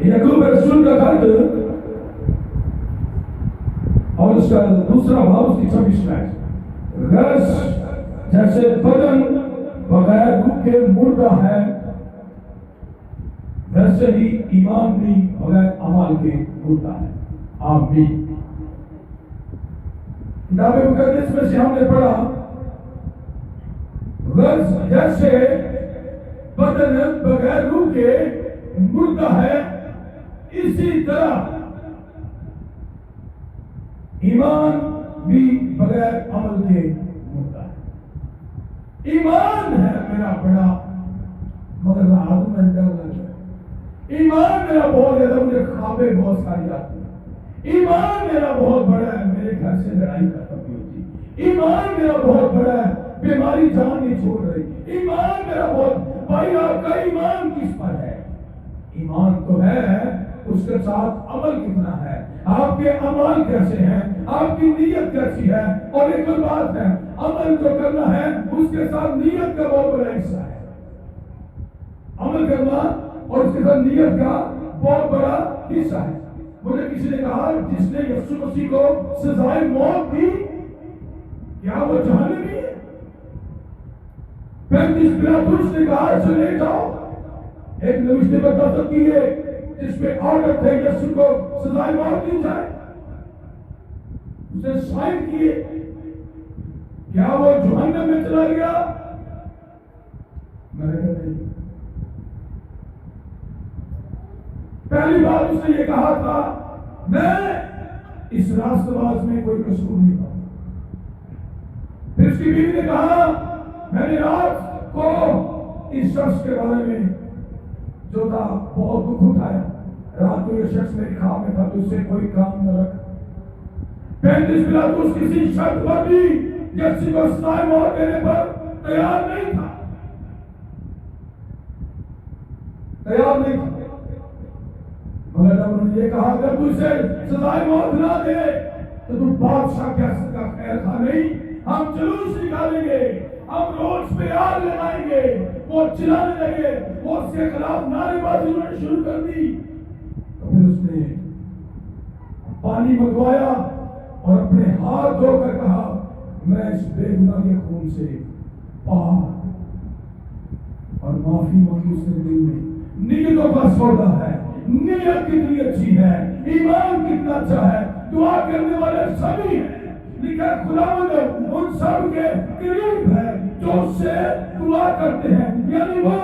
یعقوب رسول کا خط اور اس کا دوسرا باب اس کی 26 میں غرض جیسے بدن بغیر روح کے مردہ ہے ویسے ہی ایمان بھی بغیر عمل کے مردہ ہے. آمین. کتاب مقدس میں سے ہم نے پڑھا غرض جیسے بدن بغیر روح کے مردہ ہے اسی طرح ایمان بھی بغیر عمل کے مردہ ہے. ایمان ہے میرا بڑا مگر رات میں ڈر لگ رہا ہے. ایمان میرا بہت زیادہ مجھے خوابیں بہت ساری آتی ہیں. ایمان میرا بہت بڑا ہے میرے گھر سے لڑائی ختم نہیں ہوتی. ایمان میرا بہت بڑا ہے بیماری جان نہیں چھوڑ رہی. ایمان میرا بہت بھائی آپ کا ایمان کس پر ہے؟ ایمان تو ہے اس کے ساتھ عمل کتنا ہے آپ کے عمل کیسے ہیں آپ کی نیت کیسی ہے. اور ایک اور بات ہے عمل جو کرنا ہے اس کے ساتھ نیت کا بہت بڑا حصہ ہے. عمل کرنا اور اس کے ساتھ نیت کا بہت بڑا حصہ ہے. مجھے کسی نے کہا جس نے یسوع مسیح کو سزائے موت دی کیا وہ جہنمی ہے؟ پینتیس پیلاطس نے کہا اسے لے جاؤ. ایک نوشتے پر دستخط کیے جس میں آرڈر تھے یسوع کو سزائے موت دی جائے. اسے سائن کیے کیا وہ جہنم میں چلا گیا؟ میں نے کہا نہیں. پہلی بار اس نے یہ کہا تھا میں اس راست باز میں کوئی قصور نہیں پاتا. پھر اس کی بیوی نے کہا میں نے رات کو اس شخص کے بارے میں جو تھا بہت دکھ اٹھایا. رات کو یہ شخص میری خواب میں تھا تو اس سے کوئی کام نہ رکھا. 35 پیلاطس کسی شرط پر بھی یسوع کو سزائے موت دینے پر تیار نہیں تھا. تیار نہیں تھا. مگر جب انہوں نے یہ کہا اگر تو اسے سزائے موت نہ دے تو تم بادشاہ کیسے کا خیر خواہ نہیں. ہم جلوس نکالیں گے ہم روڈ پہ آگ لگائیں گے. وہ چلانے لگے وہ اس کے خلاف نعرے بازی انہوں نے شروع کر دی. تو پھر اس نے پانی منگوایا اور اپنے ہاتھ دھو کر کہا میں اس بے گناہ کے خون سے پاک. اور معافی مانگی اس نے دل میں. نیتوں کا سودا ہے. نیت کتنی اچھی ہے ایمان کتنا اچھا ہے. دعا کرنے والے سبھی ہیں لیکن خداوند ان سب کے قریب ہے جو اس سے دعا کرتے ہیں. یعنی وہ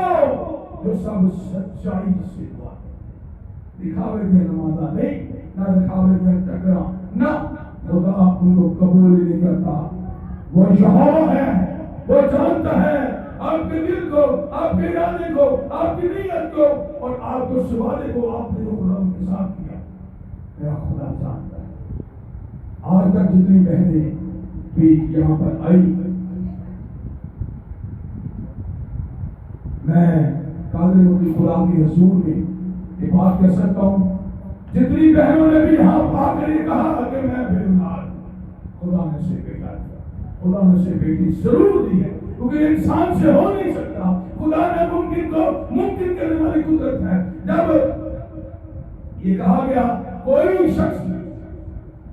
جو سب سچائی سے دعا دکھاوے دے نمازہ نہیں نہ دکھاوے دے ٹکرا نہ. خدا ان کو قبول نہیں کرتا. وہ یہوہ ہے وہ جانتا ہے آپ کے دل کو آپ کے ارادے کو آپ کی نیت کو اور آپ کو اس وعدے کو آپ نے جو خدا کے ساتھ کیا میرا خدا جانتا ہے. آج تک جتنی بہنیں بھی یہاں پر آئی میں قادر مطلق خدا کے حضور میں یہ بات کہہ سکتا ہوں جتنی بہنوں نے بھی یہاں آ کر یہ کہا کہ میں بے اولاد خدا نے سے بیٹا دیا. خدا نے سے بیٹی ضرور دی ہے کیونکہ انسان سے ہو نہیں سکتا. خدا نے ممکن کو ممکن کرنے والی قدرت ہے. جب یہ کہا گیا کوئی شخص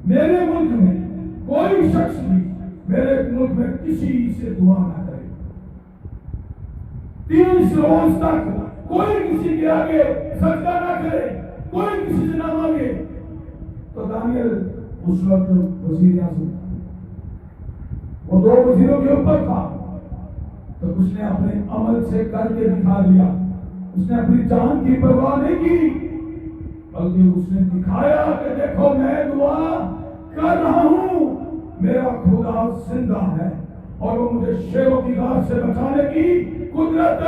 میرے ملک میں کوئی شخص بھی میرے ملک میں کسی سے دعا نہ کرے 30 روز تک کوئی کسی کے آگے سجدہ نہ کرے کوئی کسی سے نہ مانگے. تو دانیل اس وقت وزیر اعظم وہ 2 وزیروں کے اوپر تھا تو اس نے اپنے عمل سے کر کے دکھا دیا. اس نے اپنی جان کی پرواہ نہیں کی بلکہ اس نے دکھایا کہ دیکھو میں دعا کر رہا ہوں میرا خدا زندہ ہے اور وہ مجھے شیروں کی غار سے بچانے کی قدرت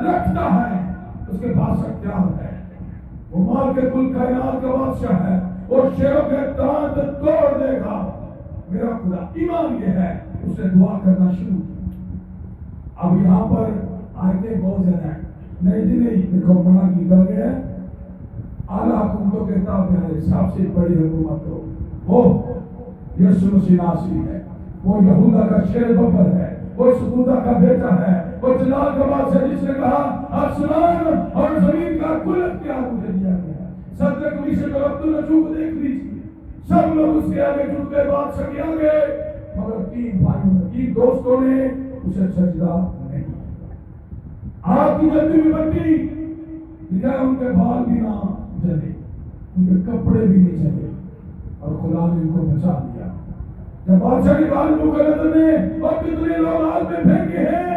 رکھتا ہے. اس کے پاس اختیار ہے. وہ مال کے کل کائنات کا بادشاہ ہے. وہ شیروں کے دانت توڑ دے گا. میرا خدا ایمان یہ ہے اس نے دعا کرنا شروع کی. اب یہاں پر آیتیں بہت زیادہ ہیں. نہیں جی نہیں دیکھو منع کیا گیا ہے اعلیٰ حکومتوں کے تابع سب سے بڑی حکومت ہو وہ یسوع مسیح ناصری ہے. وہ یہودا کا شیر ببر ہے. وہ سکودا کا بیٹا ہے. وہ جلال کا بادشاہ جس نے کہا آسمان اور زمین کا کل اختیار مجھے دیا گیا ہے. پیچھے طرف تو نجوم کو دیکھ لیجیے، سب لوگ اس کے آگے جھک گئے، بادشاہ کے آگے، مگر 3 بھائیوں نے، 3 دوستوں نے اسے سجدہ نہیں کیا۔ آگ کی جلدی بھی بٹی، لکھا ہے ان کے بال بھی نہ جلے، ان کے کپڑے بھی نہیں جلے، اور خدا نے ان کو بچا لیا۔ جب بادشاہ کی بات کو نظر میں اور کتنے لوگ آگ میں پھینکے ہیں،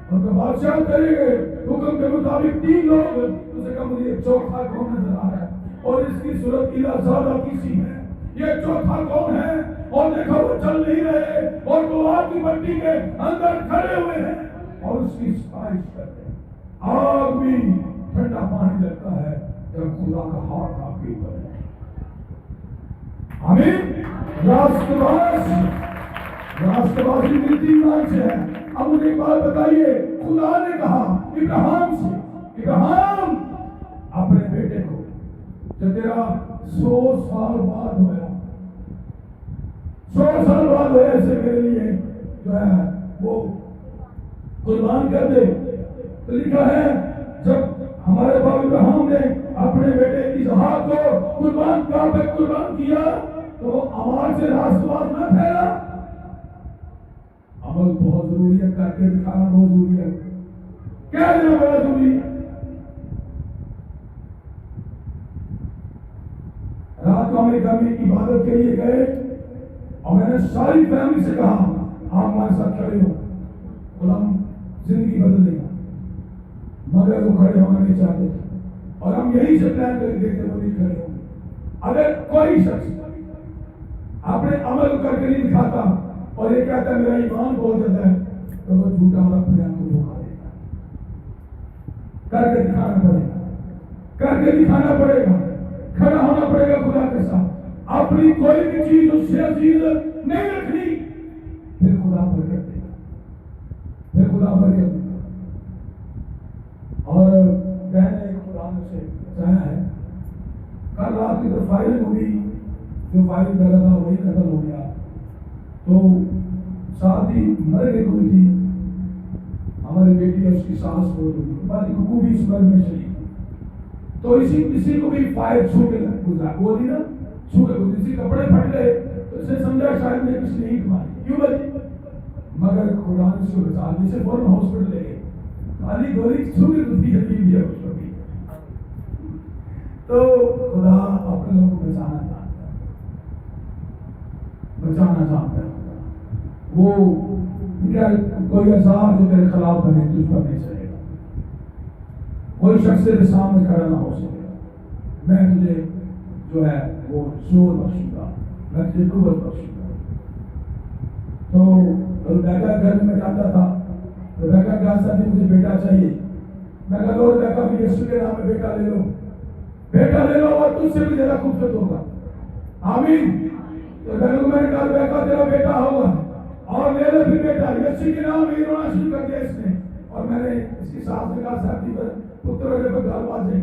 اور تو بادشاہ کرے گئے حکم کے مطابق 3 لوگ، اسے کہا مجھے یہ چوتھا کون نظر آ رہا ہے، اور اس کی صورت الہ زیادہ کسی ہے، یہ چوتھا کون ہے؟ اور دیکھا وہ چل نہیں رہے، اور وہ آگ کی بٹی کے اندر کھڑے ہوئے ہیں اور اس کی ستائش کرتے ہیں۔ آگ بھی ٹھنڈا پانی لگتا ہے جب خدا کا ہاتھ آپ کے اوپر ہے۔ آمین۔ راستبازی ملتی ایمان سے ہے۔ اب مجھے ایک بات بتائیے، خدا نے کہا ابراہیم سے، ابراہیم اپنے بیٹے کو جو تیرا 100 سال بعد ہوا، 100 سال بعد ہوا، ایسے میرے لیے جو ہے وہ قربان کر دے۔ تو لکھا ہے جب ہمارے باپ ابراہیم نے اپنے بیٹے اسحاق کو قربان کیا تو وہ آواز سے راست باز نہ پھیلا۔ عمل بہت ضروری ہے، کر کے دکھانا بہت ضروری ہے، کہہ دینا بڑا ضروری ہے۔ رات کو ہمیں گھر میں عبادت کے لیے گئے اور میں نے ساری فیملی سے کہا آپ ہمارے ساتھ کھڑے ہو، غلام زندگی بدل دے گا، مگر وہ کھڑے ہونا نہیں چاہتے تھے اور ہم یہی سے پلان کر کے دیکھتے وہ نہیں کھڑے ہوں گے۔ اگر کوئی شخص اپنے عمل کر کے نہیں دکھاتا اور یہ کہتا ہے میرا ایمان بہت زیادہ ہے تو وہ جھوٹا اور اپنے آپ کو دھوکا دیتا ہے۔ کر کے دکھانا پڑے گا، کر کے دکھانا پڑے گا، کھڑا ہونا پڑے گا خدا کے ساتھ، اپنی کوئی بھی چیز اس سے عزیز نہیں رکھنی، پھر خدا برکت دے گا، پھر خدا برکت دے گا۔ اور میں نے خدا نے سے چاہا ہے، کل رات کی طرف فائرنگ ہوئی، جو فائرنگ کر رہا تھا وہی قتل ہو گیا، تو ساتھ ہی مرنے کو بھی تھی ہماری بیٹی اور اس کی سانس بہت ہوئی، ہماری ککو بھی اس مرنے میں شریک تھی، تو اسی کو بھی فائر چھو کے گزرا، گولی نا چھو کے گزری، اسی کپڑے پھٹ گئے تو اسے سمجھا شاید میں کسی نے اینٹ ماری، کیوں بچی؟ مگر خدا نے اس کو بچا لیا، اسے فوراً ہاسپٹل لے گئے، خالی گولی چھو کے گزری ہے بھی ہے خوش ہوگی۔ تو خدا اپنے لوگوں کو بچانا چاہتا ہے، بچانا چاہتا ہے۔ وہ کیا کوئی عذاب جو تیرے خلاف بنے تجھ پر نہیں چلے گا، کوئی شخص تیرے سامنے کھڑا نہ ہو سکے گا۔ میں تجھے جو ہے وہ زور بخشوں گا، میں تجھے قوت بخشوں گا۔ تو ریبیکا گھر میں جاتا تھا، ریبیکا کہا تھی مجھے بیٹا چاہیے، میں کہا لو ریبیکا بھی یسوع کے نام میں بیٹا لے لو، بیٹا لے لو اور تجھ سے بھی زیادہ خوبصورت ہوگا۔ آمین۔ تو میں نے کہا ریبیکا تیرا بیٹا ہوگا، اور لے لے پھر بیٹا، یسوع کے نام میں رونا شروع کر دیا اس نے، اور میں نے اس کی سانس سے کہا ساتھی پر پتر ہونے پر گال باز گا،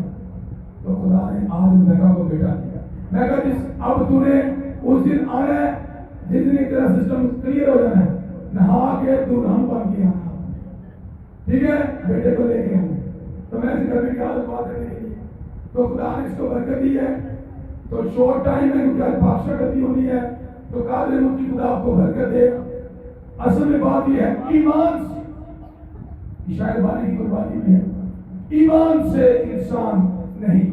تو خدا نے آج ریبیکا کو بیٹا دیا۔ میں کہا اب تو نے اس دن آنا ہے جس دن تیرا سسٹم کلیئر ہو جانا ہے، نہا کے دلہن بن کے آنا، ٹھیک ہے، بیٹے کو لے کے آنا۔ تو میں اس کبھی کی حالت بات کرنے کے لیے تو خدا نے اس کو برکت دی ہے، تو شورٹ ٹائم میں کیونکہ بادشاہ گدی ہونی ہے تو قادر مطلق خدا آپ کو برکت دے۔ اصل میں بات یہ ہے ایمان سے، شاید بانی کی قربانی بھی ہے، ایمان سے انسان نہیں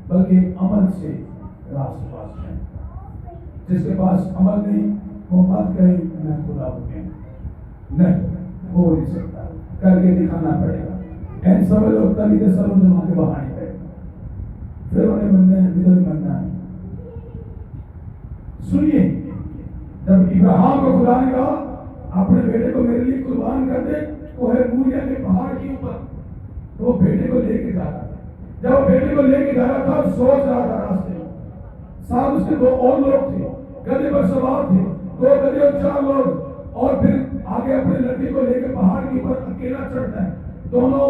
بلکہ عمل سے راست باز ہے۔ جس کے پاس عمل نہیں وہ مت کہے میں خدا ہوں، نہیں ہو نہیں سکتا، کر کے دکھانا پڑے گا۔ این سب لوگ تلی دے سروں جمع کے بہانے پڑے گا، پھر انہیں بننا ہے، بدل بننا ہے۔ سنیے، جب ابراہیم کو خدا نے کہا اپنے بیٹے کو میرے لیے قربان کر دے کوہ موریا کے پہاڑ کے اوپر، تو وہ بیٹے کو لے کے جا رہا تھا۔ جب وہ بیٹے کو لے کے جا رہا تھا سوچ رہا تھا راستے میں، ساتھ اس کے 2 اور لوگ تھے، گدھے پر سوار تھے، 2 گدھے اور 4 لوگ، اور پھر آگے اپنے لڑکے کو لے کے پہاڑ کے اوپر اکیلا چڑھتا ہے۔ دونوں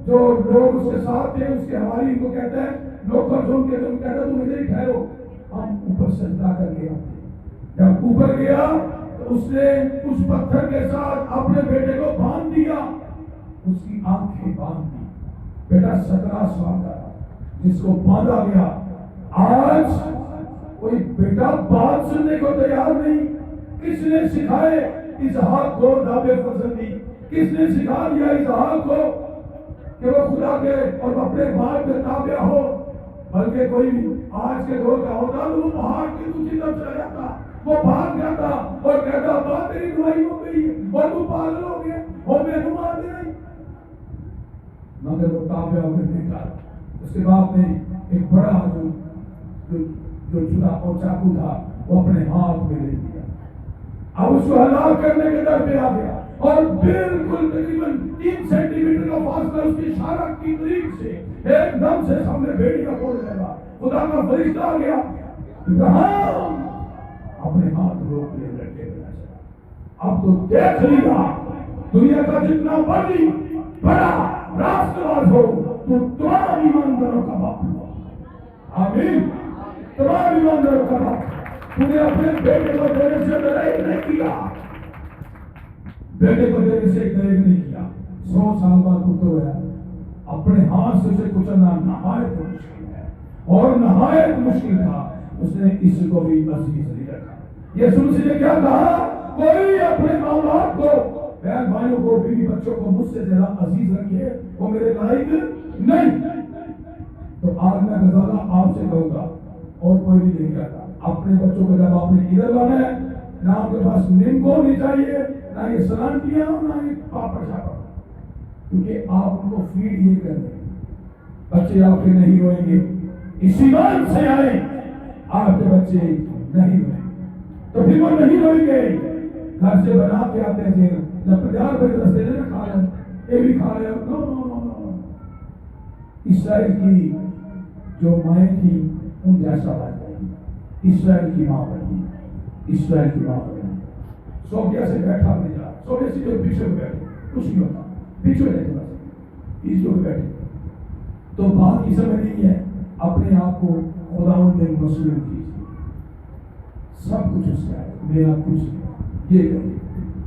جو لوگ اس کے ساتھ تھے اس کے حوالی ان کو کہتا ہے نوکر جو ان کے کہتا ہے تم ادھر ہی ٹھہرو، ہم اوپر سجدہ کر کے آتے۔ جب اوپر گیا تو اس نے اس پتھر کے ساتھ اپنے بیٹے کو باندھ دیا، اس کی آنکھیں باندھ دی۔ بیٹا 17 سال کا تھا جس کو باندھا گیا آج کوئی بیٹا بات سننے کو تیار نہیں. کس نے سکھائے اسحاق کو دعوے فرزندی؟ کس نے سکھا دیا اسحاق کو کہ وہ خدا کے اور اپنے باپ کے تابع ہو؟ بلکہ کوئی آج کے دور کا ہوتا تو وہ پہاڑ کی دوسری طرف چلا جاتا, وہ بھاگ جاتا اور کہتا باپ تیری دعائی ہو گئی اور تو پاگل ہو گیا اور میں تو مار دے رہی. مگر وہ تابع ہو کے دیکھا. اس کے باپ نے ایک بڑا جو چلا اور چاقو تھا وہ اپنے ہاتھ میں لے لیا. اب اس کو ہلاک کرنے کے در پہ آ گیا اور بالکل تقریباً 3 سینٹی میٹر کا فاصلہ اس کی اشارت کی طریق سے ایک دم سے سامنے بھیڑیا کھول لگا. خدا کا فرشتہ آ گیا. ابراہیم اپنے ہاتھ روک لے لڑکے بنا چلا. اب تو دیکھ لیا دنیا کا جتنا بڑا راستہ ہو تو تمام ایمانداروں کا باپ ہوا. آمین. تمام ایمانداروں کا باپ. تو نے اپنے بیٹے کو دینے سے دریغ نہیں کیا. بیٹے کو دینے سے دریغ نہیں کیا. 100 سال بعد پتر ہوا. اپنے ہاتھ سے اسے کچلنا نہایت مشکل ہے اور نہایت مشکل تھا. اس نے اس کو بھی عزیز نہیں رکھا. یسوع مسیح نے کیا کہا؟ کوئی اپنے ماں باپ کو, بہن بھائیوں کو, بیوی بچوں کو مجھ سے زیادہ عزیز رکھے وہ میرے لائق نہیں. تو آج میں غزالہ آپ سے کہوں گا اور کوئی نہیں لے گا. اپنے بچوں کو جب آپ نے ادھر لانا ہے, نہ آپ کے پاس نمکو نہیں چاہیے, نہ یہ سلانٹیاں, نہ یہ پاپڑ شاپڑ, کیونکہ آپ ان کو فیڈ یہ کر رہے ہیں. بچے آپ کے نہیں روئیں گے. اس ایمان سے آئے آپ کے بچے نہیں روئیں گے. تو پھر وہ نہیں روئیں گے. گھر سے بنا کے آتے ہیں جب 50 روپے کے رستے سے کھا رہے ہیں, یہ بھی کھا رہے ہیں. نو نو نو نو. اسرائیل کی جو مائیں تھی ان جیسا بن گئی. اسرائیل کی ماں بنی. اسرائیل کی ماں بنی. صوفیا سے بیٹھا اپنے جا. صوفیا سے جو پیچھے بیٹھے کچھ نہیں ہوتا. پیچھے رہتے بس اس جو بیٹھے. تو بات کی سمجھ نہیں ہے. اپنے آپ کو خداوند نے مسئول کیجیے. سب کچھ اس کا ہے, میرا کچھ نہیں. یہ کہیے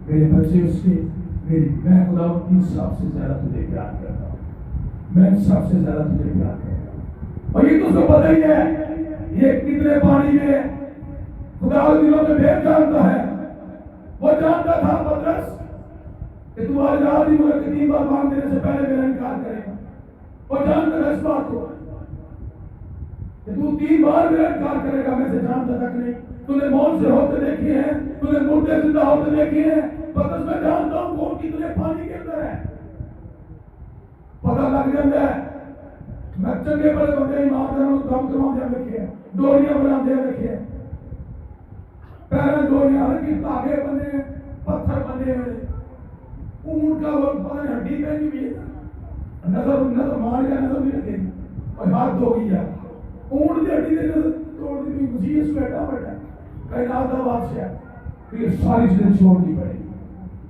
میرے بچے اس کے, میں خداوند کی سب سے زیادہ تجھے پیار کرتا ہوں. میں سب سے زیادہ تجھے پیار کرتا ہوں. اور یہ تو اس کو پتہ ہی ہے یہ کتنے پانی میں خدا دلوں میں بھید جانتا ہے. وہ جانتا تھا پترس کہ تمہارے آدھی ملک کے 3 بار مانگ دینے سے پہلے میرا انکار کرے گا. وہ جانتا تھا اس بات کو کہ تو 3 بار میرا انکار کرے گا. میں سے جانتا تک نہیں. تو نے موت سے ہوتے دیکھے ہیں, تو نے مردے زندہ ہوتے دیکھے ہیں. پترس میں جانتا ہوں کون کتنے پانی کے اندر ہے. پتہ لگ جاتا ہے. میں چنگے بڑے بندے ایمان کروں کام کروا دیا رکھے ہیں, ڈوریاں بنا دیا رکھے ہیں, پہلے ڈوریاں رکھی, تاگے بنے, پتھر بنے ہوئے. اونٹ کا وہ پتہ نہیں ہڈی پہنی ہوئی ہے, نظر مار گیا, نظر نہیں رکھے گی اور ہاتھ دھو گیا. اونٹ کی ہڈی سے نظر توڑ دی. مسیح اس بیٹھا کائنات کا بادشاہ. پھر یہ ساری چیزیں چھوڑنی پڑے گی.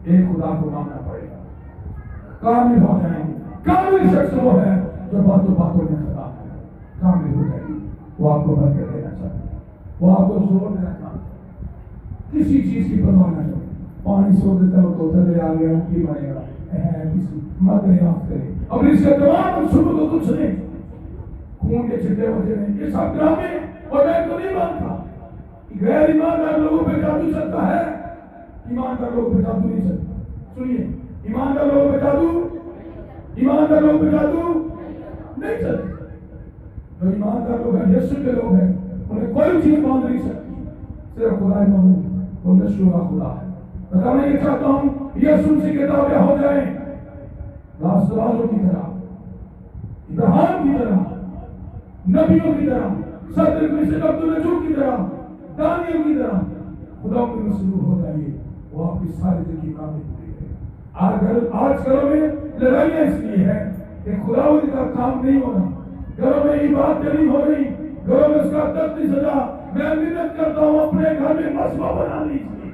ایک خدا کو ماننا پڑے گا. کامل ہو جائیں گے. کامل شخص وہ ہے جو باتوں میں خدا ہے. کامل ہو جائے گی. وہ آپ کو برکت دینا چاہتے ہیں. وہ آپ کو زور دینا چاہتے ہیں. کسی چیز کی پرواہ نہ کریں. پانی سو دیتا ہو تو تھلے آ گیا کی بنے گا کسی مت ریاض کرے. اب اس کے تمام منصوبوں کو کچھ نہیں. خون کے چھٹے ہوتے ہیں. یہ سب ڈرامے. اور میں تو نہیں مانتا غیر ایماندار لوگوں پہ جادو چلتا ہے. ایماندار لوگوں پہ جادو نہیں چلتا. سنیے, ایماندار لوگوں پہ جادو نہیں چلتے. جو ایماندار لوگ ہیں, یسوع کے لوگ ہیں, انہیں کوئی چیز باندھ نہیں سکتی. صرف خدا محمود وہ نشو کا خدا ہے. بتانا یہ چاہتا ہوں یسوع مسیح کے تابع ہو جائیں. راستبازوں کی طرح, ابراہیم کی طرح, نبیوں کی طرح, صدر مسیح عبدالنجور کی طرح, دانیل کی طرح خدا میں مصروف ہو جائیے. وہ آپ کی ساری زندگی کامل پوری کرے. آج گھروں میں لڑائیاں اس لیے ہے کہ خداوند کا کام نہیں ہو رہا. گھروں میں عبادت نہیں ہو رہی. گھروں میں اس کا درد نہیں سجا. میں محنت کرتا ہوں اپنے گھر میں مصباح بنا لیجیے.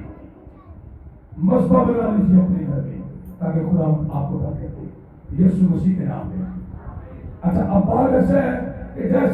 مصباح بنا لیجیے اپنے گھر میں تاکہ خدا آپ کو برکت دے. یسوع مسیح کے نام میں. اچھا اب بات ایسا ہے کہ جیسے